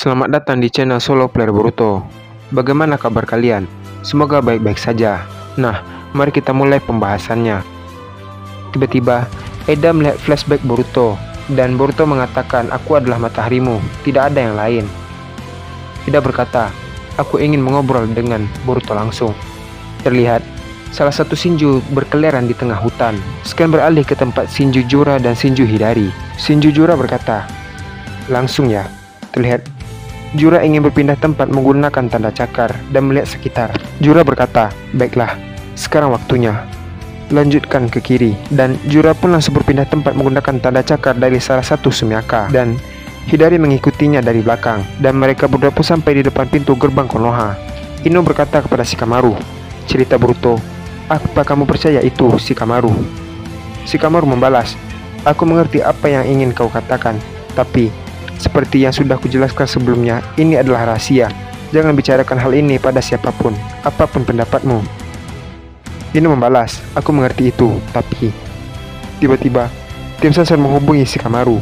Selamat datang di channel Solo Player Boruto. Bagaimana kabar kalian? Semoga baik-baik saja. Nah, mari kita mulai pembahasannya. Tiba-tiba, Eda melihat flashback Boruto, dan Boruto mengatakan, "Aku adalah mataharimu, tidak ada yang lain." Eda berkata, "Aku ingin mengobrol dengan Boruto langsung." Terlihat, salah satu Shinju berkeliaran di tengah hutan. Scan beralih ke tempat Shinju Jura dan Shinju Hidari. Shinju Jura berkata, "Langsung ya." Terlihat Jura ingin berpindah tempat menggunakan tanda cakar dan melihat sekitar. Jura berkata, "Baiklah, sekarang waktunya. Lanjutkan ke kiri." Dan Jura pun langsung berpindah tempat menggunakan tanda cakar dari salah satu sumiaka. Dan Hidari mengikutinya dari belakang. Dan mereka berdua pun sampai di depan pintu gerbang Konoha. Ino berkata kepada Shikamaru, "Cerita Boruto, apa kamu percaya itu, Shikamaru?" Shikamaru membalas, "Aku mengerti apa yang ingin kau katakan, tapi seperti yang sudah kujelaskan sebelumnya, ini adalah rahasia. Jangan bicarakan hal ini pada siapapun, apapun pendapatmu." Ino membalas, "Aku mengerti itu, tapi..." Tiba-tiba, tim Sansan menghubungi Shikamaru.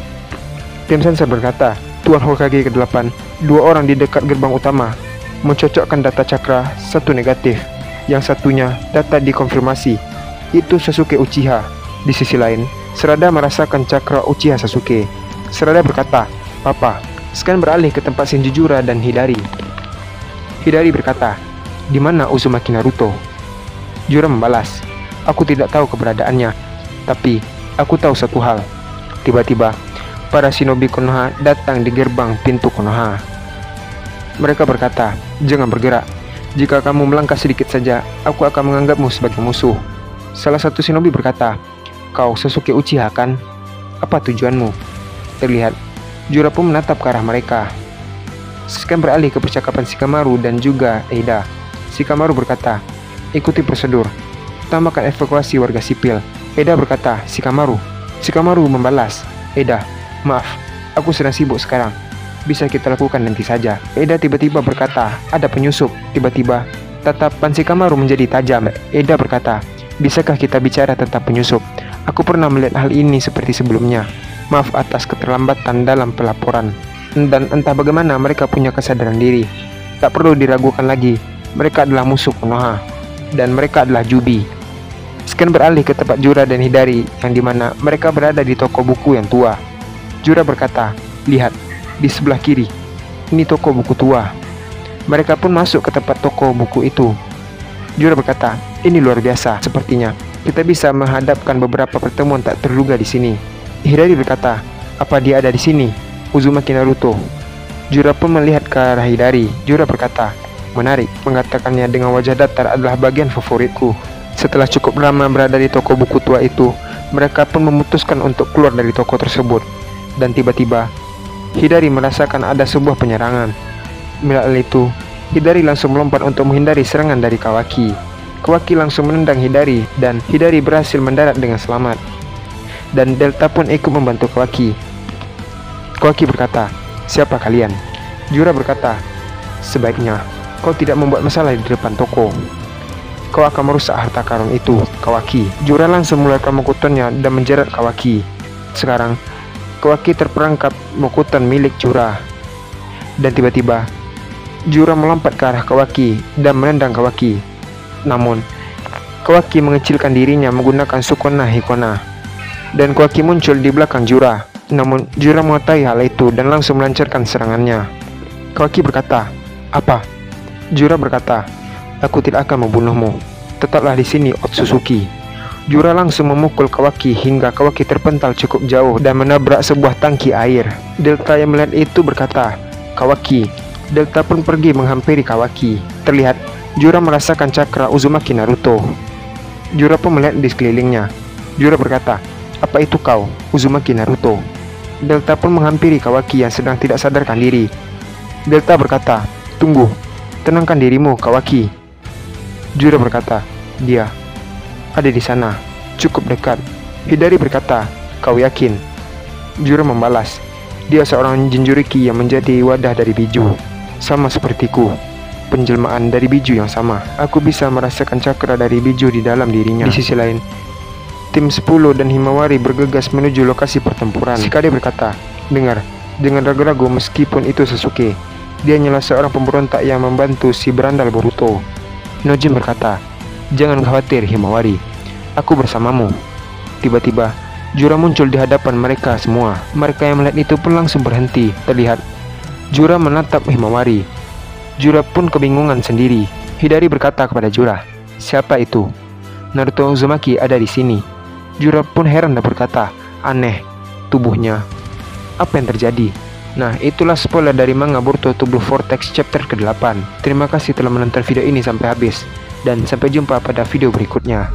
Tim Sansan berkata, "Tuan Hokage ke-8, dua orang di dekat gerbang utama mencocokkan data cakra, satu negatif, yang satunya data dikonfirmasi. Itu Sasuke Uchiha. Di sisi lain, Sarada merasakan cakra Uchiha Sasuke." Sarada berkata, "Papa." Scan beralih ke tempat Shinju Jura dan Hidari. Hidari berkata, "Di mana Uzumaki Naruto?" Jura membalas, "Aku tidak tahu keberadaannya, tapi aku tahu satu hal." Tiba-tiba, para shinobi Konoha datang di gerbang pintu Konoha. Mereka berkata, "Jangan bergerak. Jika kamu melangkah sedikit saja, aku akan menganggapmu sebagai musuh." Salah satu shinobi berkata, "Kau Sasuke Uchiha kan? Apa tujuanmu?" Terlihat Jura pun menatap ke arah mereka. Scan beralih ke percakapan Shikamaru dan juga Eda. Shikamaru berkata, "Ikuti prosedur. Utamakan evakuasi warga sipil." Eda berkata, "Shikamaru." Shikamaru membalas, "Eda, maaf, aku sedang sibuk sekarang. Bisa kita lakukan nanti saja." Eda tiba-tiba berkata, "Ada penyusup." Tiba-tiba, tatapan Shikamaru menjadi tajam. Eda berkata, "Bisakah kita bicara tentang penyusup? Aku pernah melihat hal ini seperti sebelumnya. Maaf atas keterlambatan dalam pelaporan." Dan entah bagaimana mereka punya kesadaran diri. Tak perlu diragukan lagi, mereka adalah musuh Konoha, dan mereka adalah Jubi. Scan beralih ke tempat Jura dan Hidari, yang dimana mereka berada di toko buku yang tua. Jura berkata, "Lihat, di sebelah kiri, ini toko buku tua." Mereka pun masuk ke tempat toko buku itu. Jura berkata, "Ini luar biasa, sepertinya kita bisa menghadapkan beberapa pertemuan tak terduga di sini." Hidari berkata, "Apa dia ada di sini, Uzumaki Naruto?" Jura pun melihat ke arah Hidari. Jura berkata, "Menarik, mengatakannya dengan wajah datar adalah bagian favoritku." Setelah cukup lama berada di toko buku tua itu, mereka pun memutuskan untuk keluar dari toko tersebut. Dan tiba-tiba, Hidari merasakan ada sebuah penyerangan. Melihat itu, Hidari langsung melompat untuk menghindari serangan dari Kawaki. Kawaki langsung menendang Hidari, dan Hidari berhasil mendarat dengan selamat. Dan Delta pun ikut membantu Kawaki. Kawaki berkata, "Siapa kalian?" Jura berkata, "Sebaiknya kau tidak membuat masalah di depan toko. Kau akan merusak harta karun itu, Kawaki." Jura langsung mengeluarkan mokutonnya dan menjerat Kawaki. Sekarang, Kawaki terperangkap mokuton milik Jura. Dan tiba-tiba, Jura melompat ke arah Kawaki dan menendang Kawaki. Namun, Kawaki mengecilkan dirinya menggunakan Sukona Hikona. Dan Kawaki muncul di belakang Jura. Namun Jura mengetahui hal itu dan langsung melancarkan serangannya. Kawaki berkata, "Apa?" Jura berkata, "Aku tidak akan membunuhmu. Tetaplah di sini, Otsutsuki." Jura langsung memukul Kawaki hingga Kawaki terpental cukup jauh dan menabrak sebuah tangki air. Delta yang melihat itu berkata, "Kawaki." Delta pun pergi menghampiri Kawaki. Terlihat Jura merasakan cakra Uzumaki Naruto. Jura pun melihat di sekelilingnya. Jura berkata, "Apa itu kau, Uzumaki Naruto?" Delta pun menghampiri Kawaki yang sedang tidak sadarkan diri. Delta berkata, "Tunggu, tenangkan dirimu, Kawaki." Jura berkata, "Dia ada di sana, cukup dekat." Hidari berkata, "Kau yakin?" Jura membalas, "Dia seorang Jinchuriki yang menjadi wadah dari biju, sama sepertiku. Penjelmaan dari biju yang sama. Aku bisa merasakan cakra dari biju di dalam dirinya." Di sisi lain, tim 10 dan Himawari bergegas menuju lokasi pertempuran. Shikade berkata, "Dengar, jangan ragu-ragu meskipun itu Sasuke. Dia hanyalah seorang pemberontak yang membantu si berandal Boruto. Nojin berkata, "Jangan khawatir Himawari, aku bersamamu." Tiba-tiba, Jura muncul di hadapan mereka semua. Mereka yang melihat itu pun langsung berhenti. Terlihat Jura menatap Himawari. Jura pun kebingungan sendiri. Hidari berkata kepada Jura, "Siapa itu?" "Naruto Uzumaki ada di sini." Jura pun heran dan berkata, "Aneh, tubuhnya. Apa yang terjadi?" Nah, itulah spoiler dari manga Boruto to Blue Vortex chapter ke-8. Terima kasih telah menonton video ini sampai habis, dan sampai jumpa pada video berikutnya.